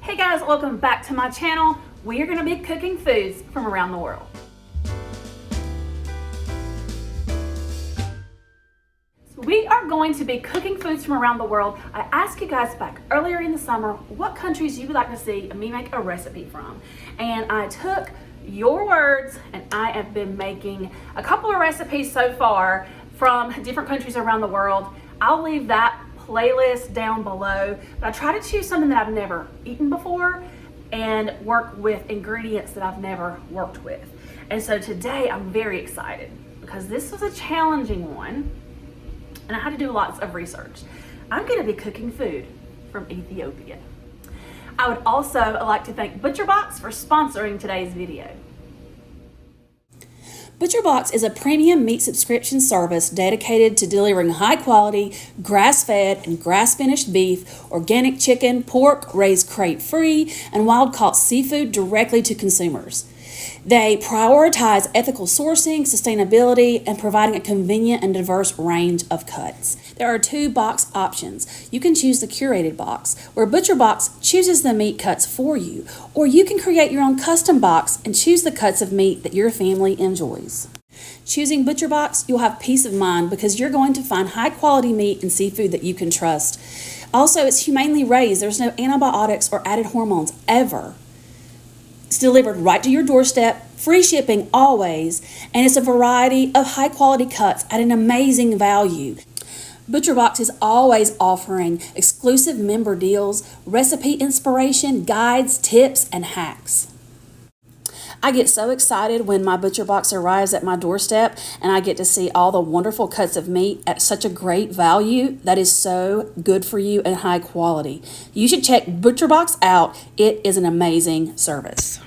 Hey guys, welcome back to my channel. We are going to be cooking foods from around the world. We are going to be cooking foods from around the world. I asked you guys back earlier in the summer what countries you would like to see me make a recipe from. And I took your words and I have been making a couple of recipes so far from different countries around the world. I'll leave that playlist down below, but I try to choose something that I've never eaten before and work with ingredients that I've never worked with. And so today I'm very excited because this was a challenging one and I had to do lots of research. I'm going to be cooking food from Ethiopia. I would also like to thank ButcherBox for sponsoring today's video. ButcherBox is a premium meat subscription service dedicated to delivering high-quality, grass-fed and grass-finished beef, organic chicken, pork, raised crate-free, and wild-caught seafood directly to consumers. They prioritize ethical sourcing, sustainability, and providing a convenient and diverse range of cuts. There are 2 box options. You can choose the curated box, where ButcherBox chooses the meat cuts for you, or you can create your own custom box and choose the cuts of meat that your family enjoys. Choosing ButcherBox, you'll have peace of mind because you're going to find high-quality meat and seafood that you can trust. Also, it's humanely raised. There's no antibiotics or added hormones ever. It's delivered right to your doorstep, free shipping always, and it's a variety of high-quality cuts at an amazing value. ButcherBox is always offering exclusive member deals, recipe inspiration, guides, tips, and hacks. I get so excited when my ButcherBox arrives at my doorstep and I get to see all the wonderful cuts of meat at such a great value that is so good for you and high quality. You should check ButcherBox out. It is an amazing service.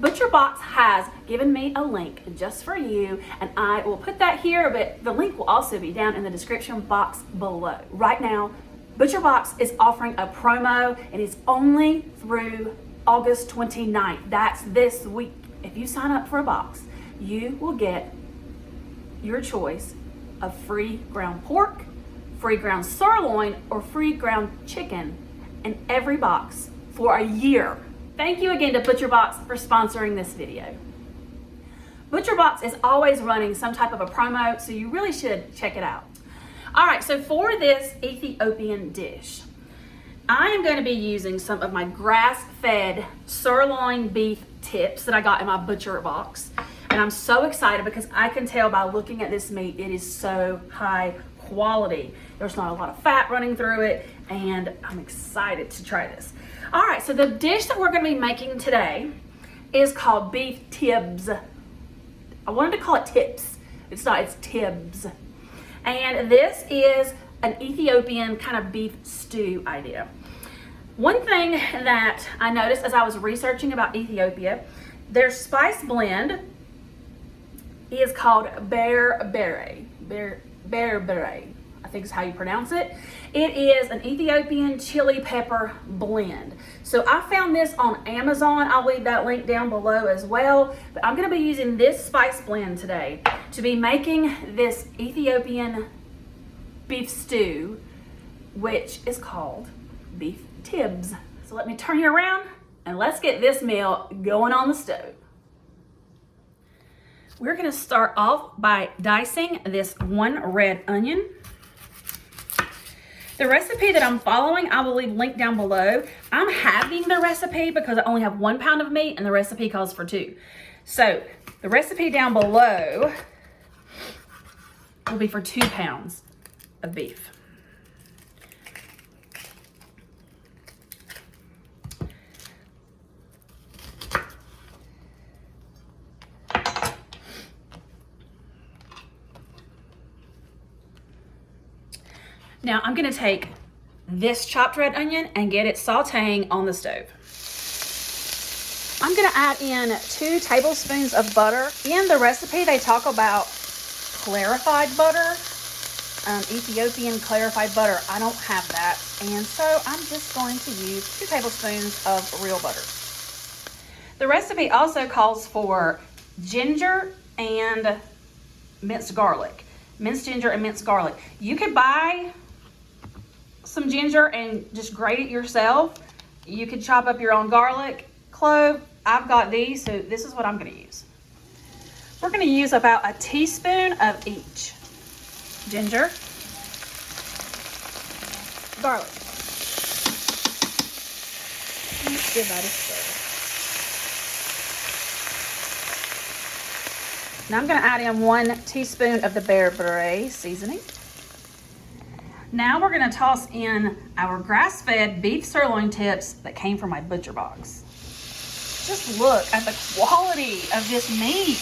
ButcherBox has given me a link just for you, and I will put that here, but the link will also be down in the description box below. Right now, ButcherBox is offering a promo, and it's only through August 29th. That's this week. If you sign up for a box, you will get your choice of free ground pork, free ground sirloin, or free ground chicken in every box for a year. Thank you again to ButcherBox for sponsoring this video. ButcherBox is always running some type of a promo, so you really should check it out. All right, so for this Ethiopian dish, I am going to be using some of my grass-fed sirloin beef tips that I got in my ButcherBox. And I'm so excited because I can tell by looking at this meat, it is so high quality. There's not a lot of fat running through it, and I'm excited to try this. All right, so the dish that we're going to be making today is called beef TIBS. I wanted to call it tips. It's not, it's TIBS. And this is an Ethiopian kind of beef stew idea. One thing that I noticed as I was researching about Ethiopia, their spice blend is called berbere. Berbere, I think is how you pronounce it. It is an Ethiopian chili pepper blend. So I found this on Amazon. I'll leave that link down below as well. But I'm going to be using this spice blend today to be making this Ethiopian beef stew, which is called beef TIBS. So let me turn you around and let's get this meal going on the stove. We're going to start off by dicing this 1 red onion. The recipe that I'm following, I will leave linked down below. I'm halving the recipe because I only have 1 pound of meat and the recipe calls for 2. So the recipe down below will be for 2 pounds of beef. Now I'm going to take this chopped red onion and get it sauteing on the stove. I'm going to add in 2 tablespoons of butter. In the recipe, they talk about clarified butter, Ethiopian clarified butter. I don't have that, and so I'm just going to use 2 tablespoons of real butter. The recipe also calls for ginger and minced garlic. Minced ginger and minced garlic. You could buy some ginger and just grate it yourself. You can chop up your own garlic, clove. I've got these, so this is what I'm gonna use. We're gonna use about a teaspoon of each. Ginger, garlic. Let's give that a stir. Now I'm gonna add in 1 teaspoon of the bear beret seasoning. Now we're gonna toss in our grass-fed beef sirloin tips that came from my butcher box. Just look at the quality of this meat.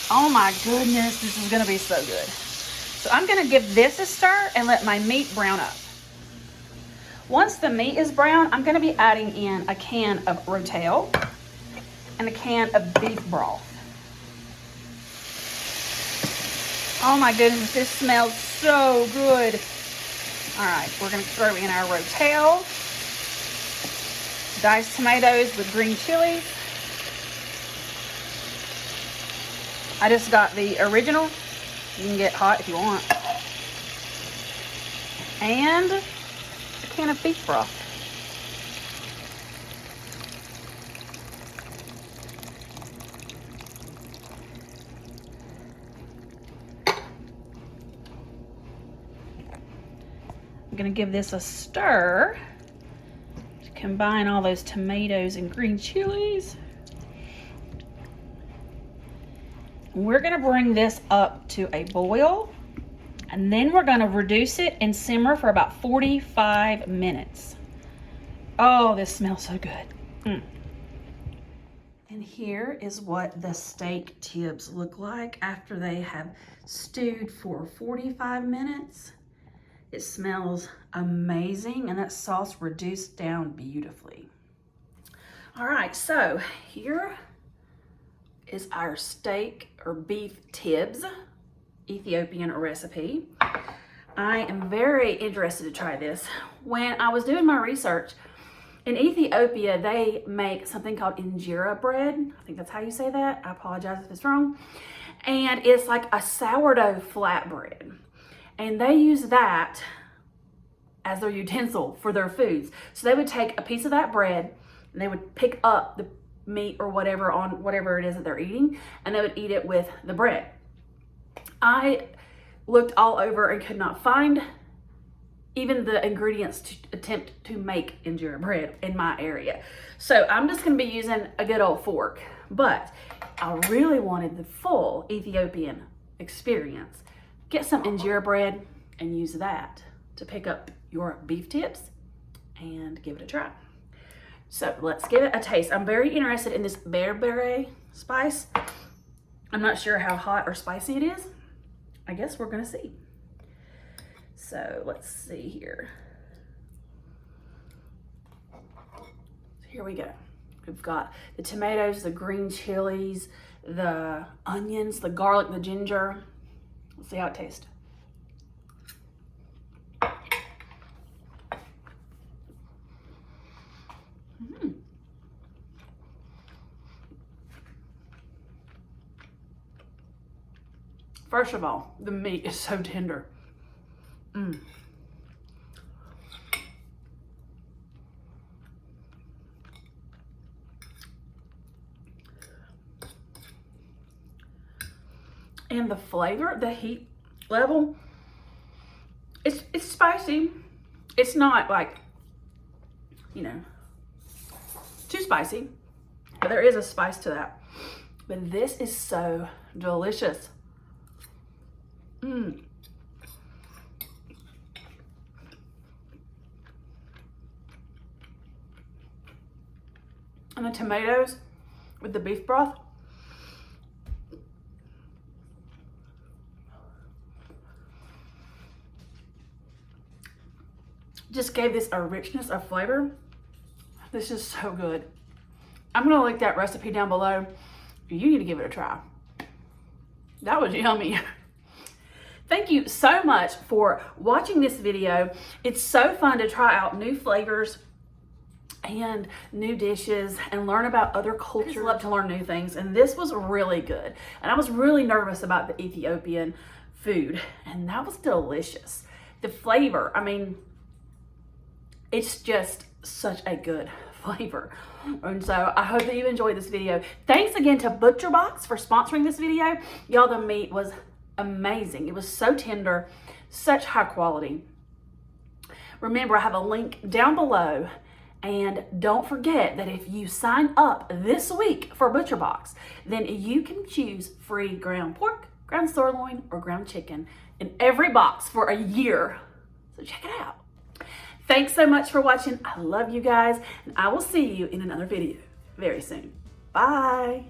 Oh my goodness, this is gonna be so good. So I'm gonna give this a stir and let my meat brown up. Once the meat is brown, I'm gonna be adding in a can of rotel and a can of beef broth. Oh my goodness, this smells so good. All right, we're gonna throw in our rotel, diced tomatoes with green chilies. I just got the original. You can get hot if you want. And a can of beef broth. I'm gonna give this a stir to combine all those tomatoes and green chilies. We're gonna bring this up to a boil, and then we're gonna reduce it and simmer for about 45 minutes. Oh, this smells so good. And here is what the steak tibs look like after they have stewed for 45 minutes. It smells amazing, and that sauce reduced down beautifully. All right, so here is our steak or beef tibs, Ethiopian recipe. I am very interested to try this. When I was doing my research, in Ethiopia, they make something called injera bread. I think that's how you say that. I apologize if it's wrong. And it's like a sourdough flatbread. And they use that as their utensil for their foods. So they would take a piece of that bread and they would pick up the meat or whatever on whatever it is that they're eating, and they would eat it with the bread. I looked all over and could not find even the ingredients to attempt to make injera bread in my area. So I'm just gonna be using a good old fork, but I really wanted the full Ethiopian experience. Get some injera bread and use that to pick up your beef tips and give it a try. So let's give it a taste. I'm very interested in this bear beret spice. I'm not sure how hot or spicy it is. I guess we're gonna see. So let's see here. Here we go. We've got the tomatoes, the green chilies, the onions, the garlic, the ginger. Let's see how it tastes. First of all, the meat is so tender. And the flavor, the heat level, it's spicy. It's not like, you know, too spicy, but there is a spice to that. But this is so delicious. And the tomatoes with the beef broth. Just gave this a richness of flavor. This is so good. I'm gonna link that recipe down below. You need to give it a try. That was yummy. Thank you so much for watching this video. It's so fun to try out new flavors and new dishes and learn about other cultures. I love to learn new things, and this was really good. And I was really nervous about the Ethiopian food, and that was delicious. The flavor, I mean, it's just such a good flavor. And so I hope that you enjoyed this video. Thanks again to ButcherBox for sponsoring this video. Y'all, the meat was amazing. It was so tender, such high quality. Remember, I have a link down below. And don't forget that if you sign up this week for ButcherBox, then you can choose free ground pork, ground sirloin, or ground chicken in every box for a year. So check it out. Thanks so much for watching. I love you guys, and I will see you in another video very soon. Bye.